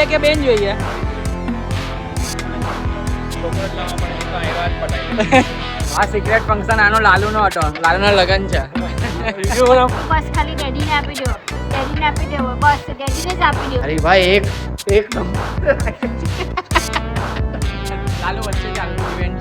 જોઈએ કે બેન જોઈએ? આ સિક્રેટ ફંક્શન આનો લાલુનો હતો. લાલુનો લગન છે. બસ ખાલી ડેડીને આપી દો. ડેડીને આપી દેવો. બસ ડેડીને જ આપી દો. અરે ભાઈ એક લાલુ વચ્ચે ચાલુ event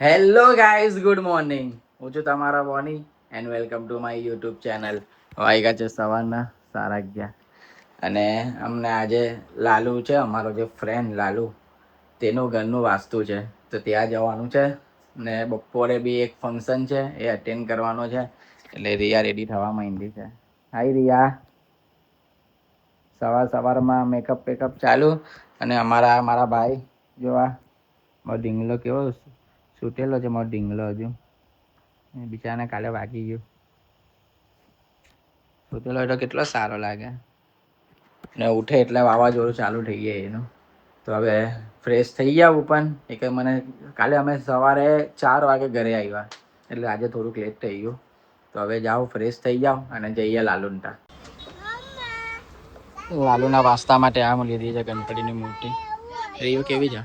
hello guys, good morning. હું છું તમારા Boney and welcome to my YouTube channel. વાગ્યા છે સવારના 11:30 અને અમને આજે લાલુ છે, અમારો જે ફ્રેન્ડ લાલુ, તેનું ઘરનું વાસ્તુ છે તો ત્યાં જવાનું છે ને બપોરે બી એક ફંક્શન છે, એ અટેન્ડ કરવાનો છે. એટલે રિયા રેડી થવા માંડી છે. હાય રિયા. સવારમાં મેકઅપ ચાલુ અને મારા ભાઈ જોવા મારો ઢીંગલો કેવો છૂટેલો છે. મારો ઢીંગલો હજુ બિચારાને કાલે વાગી ગયું. છૂટેલો હોય તો કેટલો સારો લાગે ને ઉઠે એટલે વાવાઝોડું ચાલુ થઈ જાય એનું. તો હવે ફ્રેશ થઈ જાવ પણ એક મને કાલે અમે સવારે 4 વાગે ઘરે આવ્યા એટલે આજે થોડુંક લેટ થઈ ગયું. તો હવે જાઓ ફ્રેશ થઈ જાઓ અને જઈએ લાલુનતા. લાલુના વાસ્તા માટે આમ લીધી છે ગણપતિની મૂર્તિ. રીવ કેવી છે?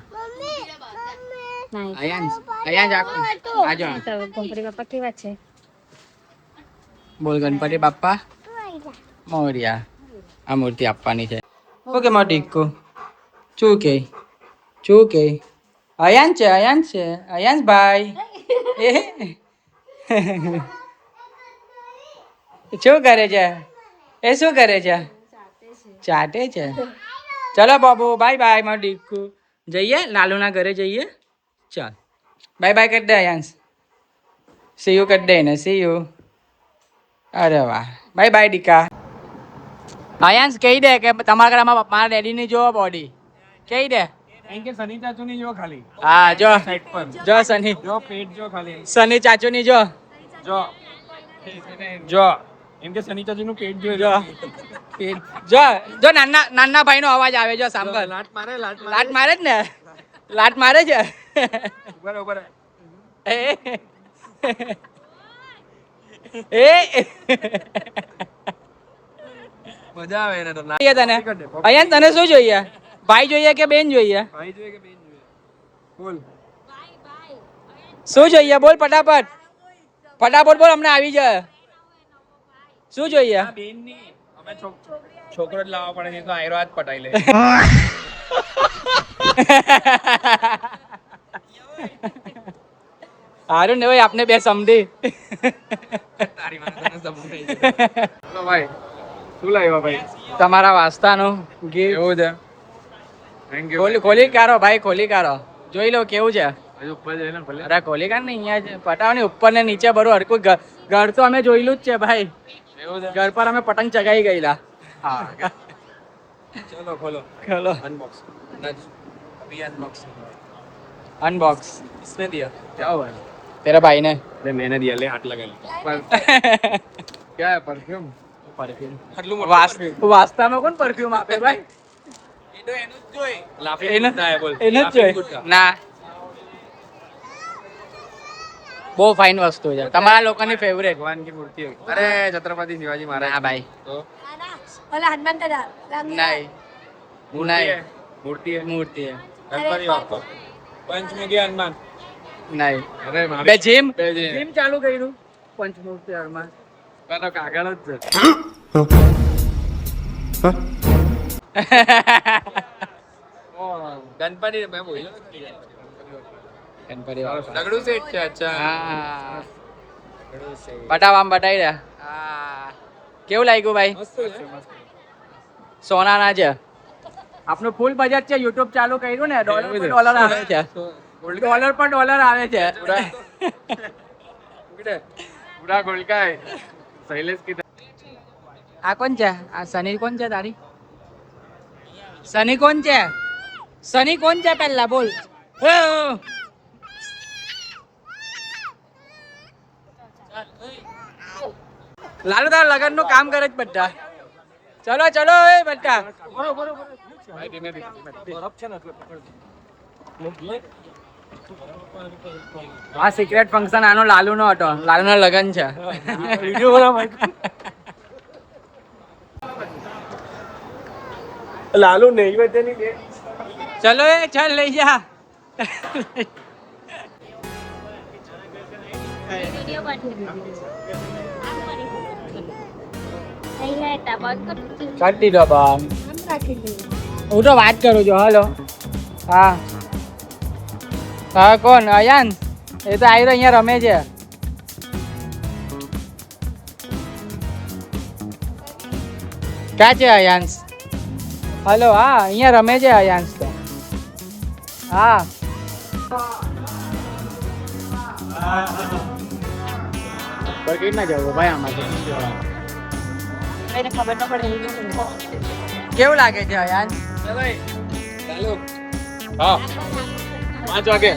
બોલ ગણપતિ બાપ્પા મોર્યા. આ મૂર્તિ આપવાની છે. ઓકે મારો ટીકો શું કે અયાન ભાઈ શું કરે છે? એ શું કરે છે? ચાટે છે. ચલો બાબુ, બાય બાય મારો ટીકો. જઈએ લાલુના ઘરે જઈએ. ચાલ બાય બાય કરી દે અયાંશ. સી યુ કરી દે ને. C you. અરે વાહ, બાય બાય ડીકા. અયાંશ કહી દે કે તમારા ઘરમાં મારા ડેડીની જો બોડી કહી દે. શનિ ચાચુની જો ખાલી. હા જો શનિ જો પેટ જો ખાલી. શનિ ચાચુની જો એમ કે શનિ ચાચુનું પેટ જો. પેટ જો નાના ભાઈનો અવાજ આવે. જો સાંભળ. લાટ મારે જ ને. લાટ મારે છે. બરોબર. એ મજા આવે એને તો. તને અહીંયા તને શું જોઈએ? ભાઈ જોઈએ કે બેન જોઈએ? ભાઈ જોઈએ કે બેન જોઈએ? બોલ. શું જોઈએ? બોલ ફટાફટ બોલ. અમને આવી જાય. શું જોઈએ? બેન ની અમે છોકરો જ લાવવા પડે છે તો આયરો હાથ પટાઈ લે. હારું ને ભાઈ, આપને બે સમજી. તારી વાત તને સમજાઈ ગઈ. ચલો ભાઈ, શું લાવ્યા ભાઈ? તમારા વાસ્તાનું ગીફ્ટ. કેવું છે? Thank you. ખોલી કાઢો ભાઈ, ખોલી કાઢો. જોઈ લો કેવું છે. હજુ ઉપર જઈને ભલે. અરે ખોલી કાઢ ને. અહીંયા પટાવની ઉપર ને નીચે બધું હરકું. ઘર તો અમે જોયેલું જ છે ભાઈ. એવું છે? ઘર પર અમે પતંગ ચગાઈ ગયેલા. હા. ચલો ખોલો. अनबॉक्स अभी अनबॉक्स अनबॉक्स किसने दिया? क्या हुआ है? तेरे भाई ने. अरे मैंने दिया. ले हाथ लगा ले. क्या है? परफ्यूम. વાસ્તા માં કોણ પરફ્યુમ આપે ભાઈ? ના, બહુ ફાઇન વસ્તુ છે. તમારા લોકોની ફેવરેટ. भगवान की मूर्ति है. अरे छत्रपति शिवाजी महाराज. હા ભાઈ. तो ઓલા હનુમાન દાદા. નહીં मूर्ति है. મૂર્તિ હે. गणपति बाप्पा. पंचमुखी हनुमान. નહીં. अरे બે જીમ બે જીમ. જીમ ચાલુ કર્યું પંચમૂર્તિ હરમાં. તો કાગળ જ છે. ગણપતિ મેં બોલ્યો ગણપતિ લગડું સેટ છે. અચ્છા. હા, પટાવામ બટાઈ રહ્યા. કેવું લાગ્યું ભાઈ? સોનાના છે. આપનું ફૂલ બજેટ છે. યુટ્યુબ ચાલુ કર્યું ને, ડોલર પર ડોલર આવે છે. પૂરા ગોલકાય. શૈલેષ की આ કોણ છે? આ સની કોણ છે તારી? સની કોણ છે પહેલા બોલ. લાલુ તારા લગન નું કામ કરે જ બધા. ચલો એ બધા. ભાઈ ધીમે ધીમે. બરફ છે ને એટલે પકડ. આ સિક્રેટ ફંક્શન આનો લાલુનો હતો. લાલુનો લગન છે. લાલુ નહીં હોય તેની બે ચલો એ ચાલ લઈ જા. વિડીયો બનાવી નહીં લેતા બંધ કરી કાઢી દીધો બામ. રાખી દે. હું તો વાત કરું છું. હલો. હા હા કોણ? અયાન. એ તો આવી અહીંયા રમે છે. ક્યાં છે અયાંશ? હલો. હા અહીંયા રમે છે અયાંશ તો. હા કેવી ના જવું ભાઈ આમાંથી? એને ખબર ન પડે. કેવું લાગે છે અયાંશ? ચાલો હા 5 વાગે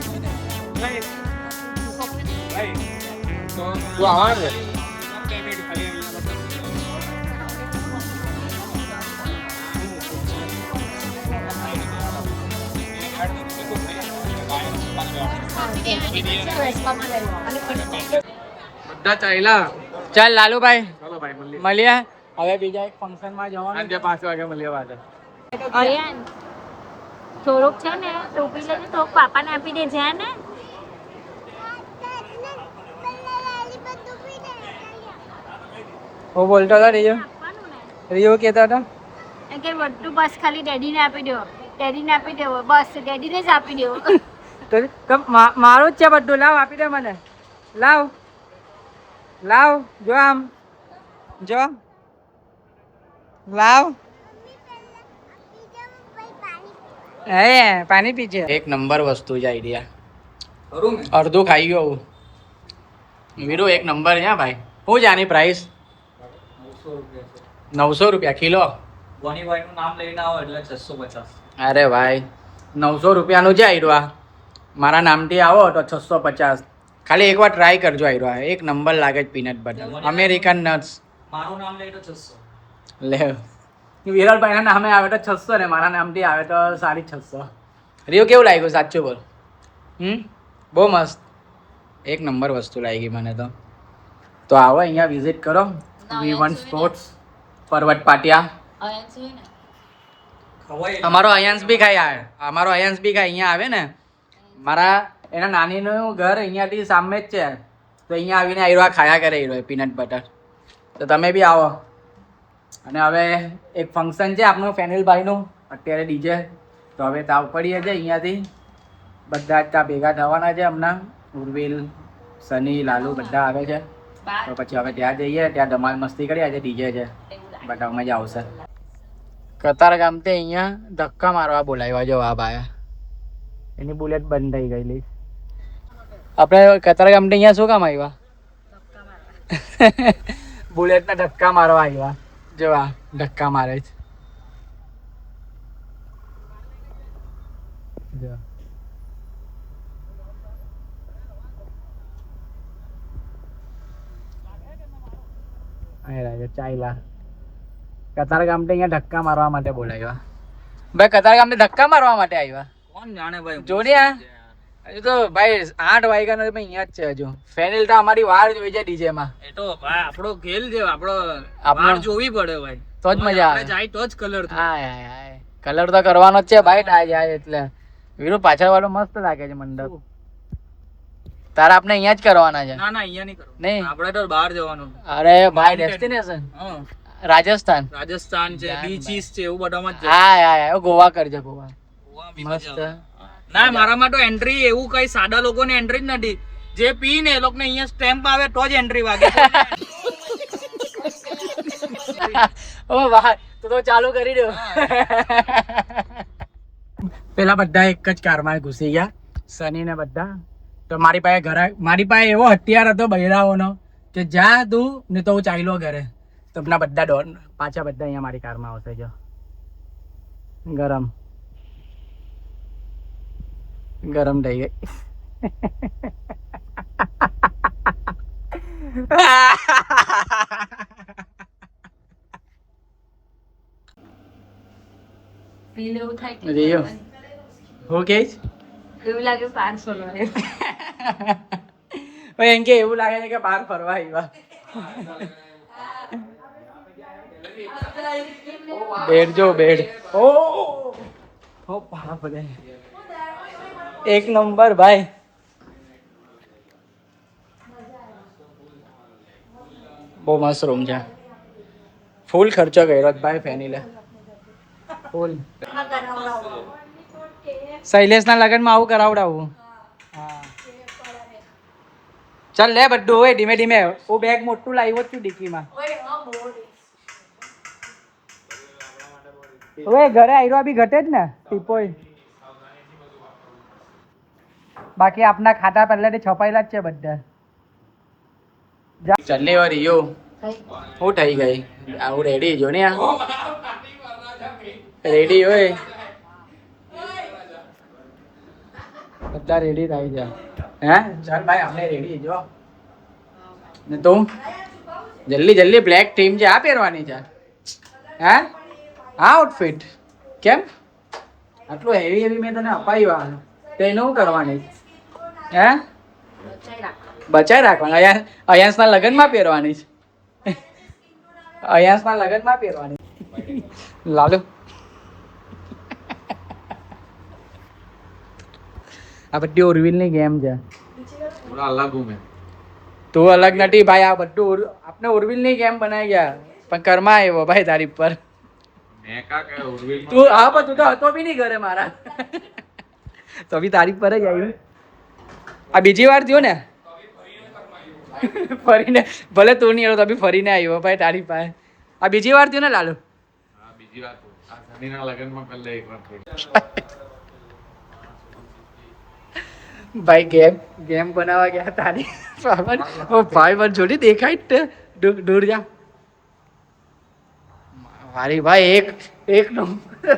તું આવવાનું છે બધા ચાલ્યા. ચાલ લાલુભાઈ ચાલો ભાઈ મળીએ મળીએ. હવે બીજા એક ફંક્શન માં જવાનું. સાંજે 5 વાગે મળીએ પાછા. અયાન થોડુંક છે ને ટોપી લેજે, થોડુંક પાપાને આપી દે છે ને. હું બોલતો હતો રીયો. આપવાનું ને. રીયો કહેતો હતો એ કે બધું બસ ખાલી ડેડીને આપી દો, ડેડીને આપી દેવો, બસ ડેડીને જ આપી દેવો. તો મારું જ છે બધું. લાવ આપી દે મને. લાવ લાવ. જો આમ જો લાવ. હે પાણી પીજે. એક નંબર વસ્તુ છે આઈડિયા. અડધું ખાઈ ગયો હું. વીરો એક નંબર છે ભાઈ. શું છે આની પ્રાઇસ? 900 રૂપિયા કિલો. વનીભાઈનું નામ લઈને આવો એટલે 650. અરે ભાઈ 900 રૂપિયાનું છે આઈરો. મારા નામથી આવો તો 650. ખાલી એકવાર ટ્રાય કરજો આઈરો. એક નંબર લાગે છે પીનટ બટર અમેરિકન નટ્સ. મારું નામ લઈ તો 600. લે વિરલભાઈના નામે આવે તો 600 ને મારા નામથી આવે તો 650. રિયો કેવું લાગ્યું સાચું બોલ? બહુ મસ્ત. એક નંબર વસ્તુ લાગી મને તો. તો આવો અહીંયા વિઝિટ કરો. V1 સ્પોર્ટ્સ પર્વત પાટિયા. અમારો અયાંશ બી ખાઈ આવે. અમારો અયાંશ બી ખાઈ અહીંયા આવે ને. મારા એના નાનીનું ઘર અહીંયાથી સામે જ છે. તો અહીંયા આવીને આયરો ખાયા કરે આયરો પીનટ બટર. તો તમે બી આવો. અને હવે એક ફંક્શન છે આપણું ફેનિલભાઈનું અત્યારે ડીજે. તો હવે તાવ પડીએ છે અહીંયાથી. બધા જ ત્યાં ભેગા થવાના છે હમણાં. ઉર્વિલ, સની, લાલુ બધા આવે છે. તો પછી હવે ત્યાં જઈએ. ત્યાં ધમાલ મસ્તી કરીએ. આજે ડીજે છે. બધા મજા આવશે. કતાર ગામથી અહીંયા ધક્કા મારવા બોલાવ્યા જો આ ભાઈ. એની બુલેટ બંધ થઈ ગયેલી. આપણે કતાર ગામથી અહીંયા શું કામ આવ્યા? બુલેટના ધક્કા મારવા આવ્યા. જો આ ધક્કા મારે છે. જો ચાઈલા કતાર ગામથી અહીંયા ધક્કા મારવા માટે બોલાવ્યા. ભાઈ કતાર ગામથી ધક્કા મારવા માટે આવ્યા. કોણ જાણે ભાઈ. જો ને હજુ તો ભાઈ 8 વાગ્યાનો અહીંયા જ છે. હજુ ફેનિલ તો અમારી વાર જોઈ છે ડીજે માં. એ તો ભાઈ આપણો ખેલ છે. આપણો- વાર જોવી પડે ભાઈ. તો જ મજા આવે. આપણે જાય તો જ કલર હાય હાય હાય કલર તો કરવાનો જ છે ભાઈ. જાય એટલે વીરુ પાછળ વાળો મસ્ત લાગે છે મંડપ. તારા આપણે અહીંયા જ કરવાના છે. ના ના અહીંયા નહીં કરો. નહીં આપણે તો બહાર જવાનું. અરે ભાઈ ડેસ્ટિનેશન હા રાજસ્થાન. રાજસ્થાન છે, બીચીસ છે, એવું બધામાં જ હા હા ગોવા કરજે. ગોવા જવાનું. બી મસ્ત. મજા આવે. ના મારામાં તો એન્ટ્રી એવું કઈ સાદા લોકોને એન્ટ્રી જ નથી. જે પી ને એ લોકોને અહીંયા સ્ટેમ્પ આવે તો જ એન્ટ્રી વાગે. ઓ ભાઈ તો ચાલુ કરી દો. પેલા બધા એક જ કારમાં ઘૂસી ગયા. સની ને બધા. તો મારી પાસે એવો હથિયાર હતો બૈરાઓનો કે જા તું ને તો હું ચાલ્યો ઘરે. તો બધા પાછા બધા અહીંયા મારી કારમાં આવશે. જો ગરમ ગરમ થઈ ગઈ. રિયો હું કે એવું લાગે પાર ફરવા ભાઈ એમ કે એવું લાગે છે કે બહાર ફરવા આવ્યા. બેડ જો બેડ. ઓ બાપ રે, એક નંબર ભાઈ. બહુ મસ્ત રૂમ છે. ફૂલ ખર્ચો કર્યો ભાઈ ફેનિલે, ફૂલ. શૈલેષના લગ્નમાં આવું કરાવડાવું. હા ચાલ લે બધું હોય ધીમે ધીમે. હું બેગ મોટું લાવ્યો છું ડિક્કીમાં. હવે ઘરે આયરો બી ઘટે જ ને ટીપોય. બાકી આપના ખાતા પહેલાથી છપાયેલા જ છે બધા. ચાલે વાર યો હું થઈ ગઈ. આવું રેડી જો ને, આ રેડી હોય બધા રેડી થઈ જાય. હે ચાલ ભાઈ આપણે રેડી જો ને. તું જલ્દી જલ્દી બ્લેક થીમ છે આ પહેરવાની છે. હે આ આઉટફિટ કેમ આટલું હેવી હેવી મેં તને અપાવ્યું તો એનું કરવાની? હે બચાઈ રાખવાની? અયાંશના લગ્નમાં પહેરવાની છે. અયાંશના લગ્નમાં પહેરવાની. લાલુ આ બધી ઉર્વિલની ગેમ છે. તું અલગ નથી ભાઈ. આ બધું આપણે ઉર્વિલની ગેમ બનાવી ગયા પણ કર્મા આવ્યો ભાઈ તારી પર. તું હા પણ તું તો હતો બી નહીં ઘરે મારા. તો બી તારીફ પર જ આવ્યું. આ બીજી વાર થયો ને ફરીને. ભલે તું નહીં આવ્યો તો બી ફરીને આવ્યો ભાઈ તારી પાસે. આ બીજી વાર થયો ને લાલુ? ભાઈ ગેમ બનાવવા ગયા તારી ભાઈ પર જોડી દેખાય જ દૂર જા. મારી ભાઈ એક નંબર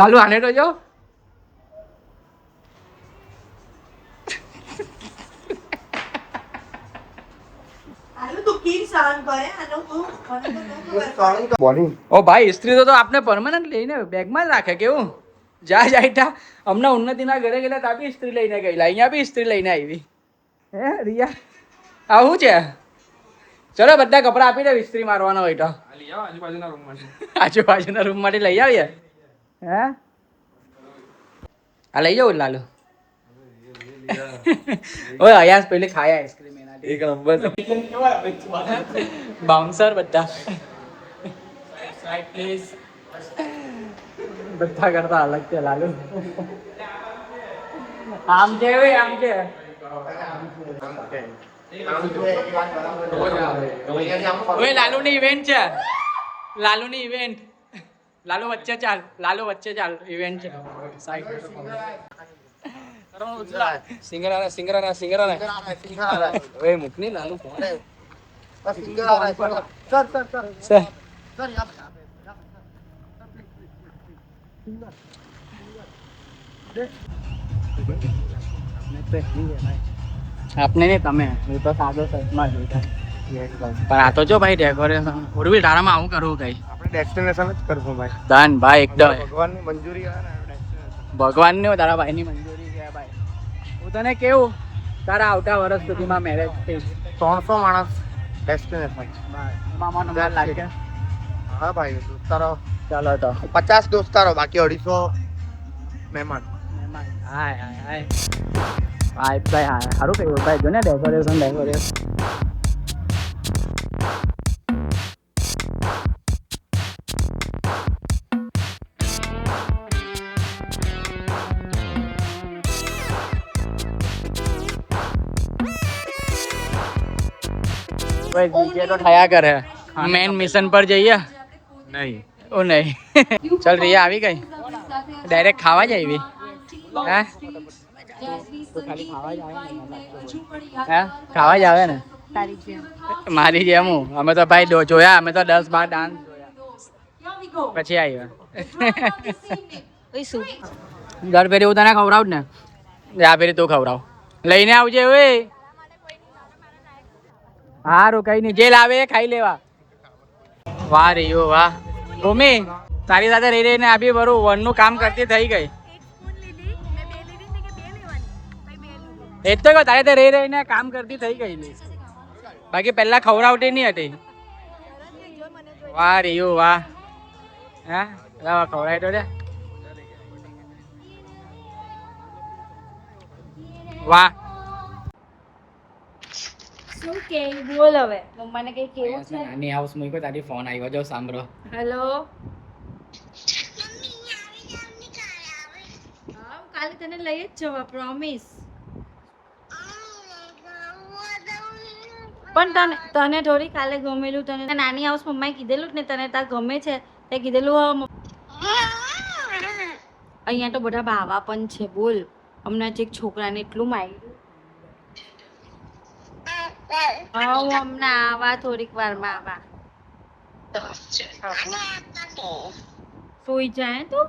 લાલુ આને તો જો. ઓ ભાઈ ઇસ્ત્રી તો આપણે પરમાનન્ટ લઈને બેગમાં જ રાખે. કેવું જાય તા હમણાં ઉન્નતિના ઘરે ગયેલા ત્યાં બી ઇસ્ત્રી લઈને ગયેલા, અહીંયા બી ઇસ્ત્રી લઈને આવી. હે રિયા આવું છે? ચલો બધા કપડા આપી દે ઇસ્ત્રી મારવાનો હોય તો. આજુબાજુના રૂમ માટે લઈ આવીએ. હે આ લઈ જાઉં લાલુ? ઓય અયાસ પેલી ખાયા આઈસ્ક્રીમ એના એક નંબર બાઉન્સર બધા બધા કરતા અલગ છે લાલુ. આમ છે આમ છે. ઓય લાલુ ની ઇવેન્ટ છે. લાલુ ની ઇવેન્ટ. લાલુ વચ્ચે ચાલ. લાલુ વચ્ચે ચાલ. ઇવેન્ટ છે. સિંગરાના સિંગરાના સિંગરાના ઓય મુકની લાલુ ફોન. સર આપને ને તમે તો સાદો સજમાં જોઈતા પણ આ તો જો ભાઈ ડેકોરેશન ઉર્વિલ તારામાં આવું કરવું કઈ આપણે ડેસ્ટિનેશન જ કરશું ભાઈ. દાન ભાઈ એકદમ ભગવાનની મંજૂરી આવે ને ભગવાનની તારા ભાઈની મંજૂરી છે ભાઈ. હું તને કેવું તારા આવતા વર્ષ સુધીમાં મેરેજ થઈ 300 માણસ ડેસ્ટિનેશન મામા નંબર લાગે. હા ભાઈ દોસ્તારો ચાલો તો 50 દોસ્તારો બાકી 250 મહેમાન. હાય હાય હાય ભાઈ સારું કહ્યું ભાઈ. જો ને ડેકોરેશન ભાઈ તો થયા કરે. મેન મિશન પર જઈએ નહીં ઓ નહીં. ચાલ રિયા આવી ગઈ. ડાયરેક્ટ ખાવા જ આવી. હે ખાલી ખાવા જ આવે ને? હે ખાવા જ આવે ને મારી જેમ હું. અમે તો ભાઈ જોયા. અમે તો 10-12 ડાન્સ જોયા પછી આવ્યા. દર ફેરી હું તને ખવડાવ ને. આ ફેરી તું ખવડાવ. લઈને આવજે હવે. હારું કઈ નહીં જે લાવે ખાઈ લેવા. વાહ રિયો વાહ. ભૂમિ તારી સાથે રહી રહીને આ બી બરું વનનું કામ કરતી થઈ ગઈ. એ જ તો કહું, તારી સાથે રહી રહીને કામ કરતી થઈ ગઈ. બાકી પહેલા ખવડાવતી નહીં હતી. વાહ રીયું વાહ. હા લાવ ખવડાવી તો દે. વાહ. શું કે બોલ હવે મમ્માને કઈ કેવું છે? નાની હાઉસ મૂક્યો તારી ફોન આવ્યો જો સાંભળો. હેલો. હા કાલે તને લઈ જ જવા પ્રોમિસ. પણ તને થોડી કાલે ગમેલું તને નાની હાઉસ મમ્માએ કીધેલું ને તને ત્યાં ગમે છે તે કીધેલું. અહીંયા તો બધા બાવા પણ છે બોલ. હમણાં જ એક છોકરાને એટલું માર્યું. હા હું હમણાં આવા થોડીક વારમાં આવા. સુઈ જાય તું.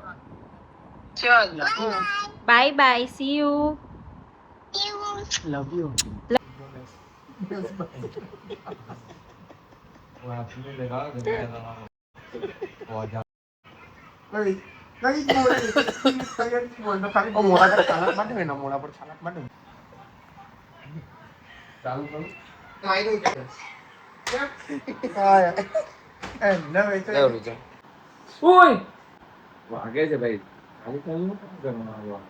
Bye bye see you. Love you. વાગે છે ભાઈ ખાલી ખાલી ઘરમાં આવવા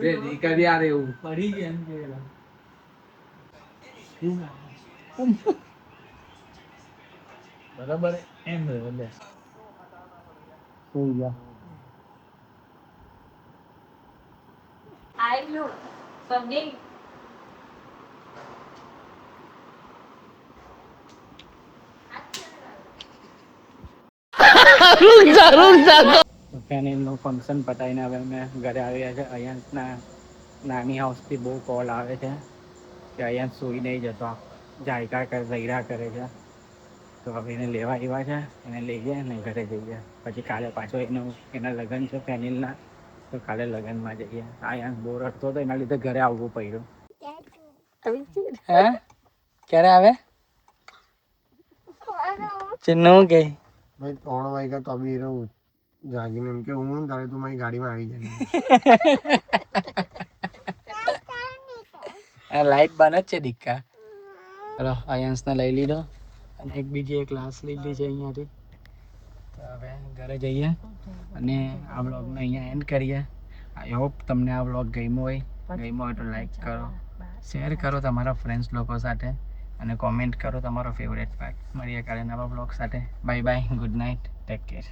બે દીકરી યાર એવું પડી ગયા એમ કે બરાબર એમ લે સુઈ ગયા. આઈ લો પબ્લિક. ફેનિલનું ફંક્શન પતાવીને હવે અમે ઘરે આવ્યા છે. અહીંયા નાની હાઉસથી બહુ કોલ આવે છે કે અહીંયા સુઈ નહીં જતો, જાયકા રૈરા કરે છે. તો હવે એને લેવા આવ્યા છે, એને લઈ જાય ને ઘરે જઈએ. પછી કાલે પાછો એના લગ્ન છે ફેનિલના, તો કાલે લગ્નમાં જઈએ. અહીંયા બહુ રડતો હતો એના લીધે ઘરે આવવું પડ્યું. હે ક્યારે આવે ચિન્નુ કે ભાઈ 3 વાગ્યા તો બી રહું જાગીને એમ કે હું તારે તું મારી ગાડીમાં આવી જાય. લાઈટ બંધ જ છે દીકા. ચલો આયન્સને લઈ લીધો અને એક બીજી એક ક્લાસ લીધી છે અહીંયાથી. તો હવે ઘરે જઈએ અને આ વ્લોગને અહીંયા એન્ડ કરીએ. આઈ હોપ તમને આ વ્લોગ ગમ્યો હોય તો લાઈક કરો, શેર કરો તમારા ફ્રેન્ડ્સ લોકો સાથે અને કોમેન્ટ કરો તમારો ફેવરેટ પાર્ટ. મળીએ કાલે નવા વ્લોગ સાથે. Bye bye, good night, take care.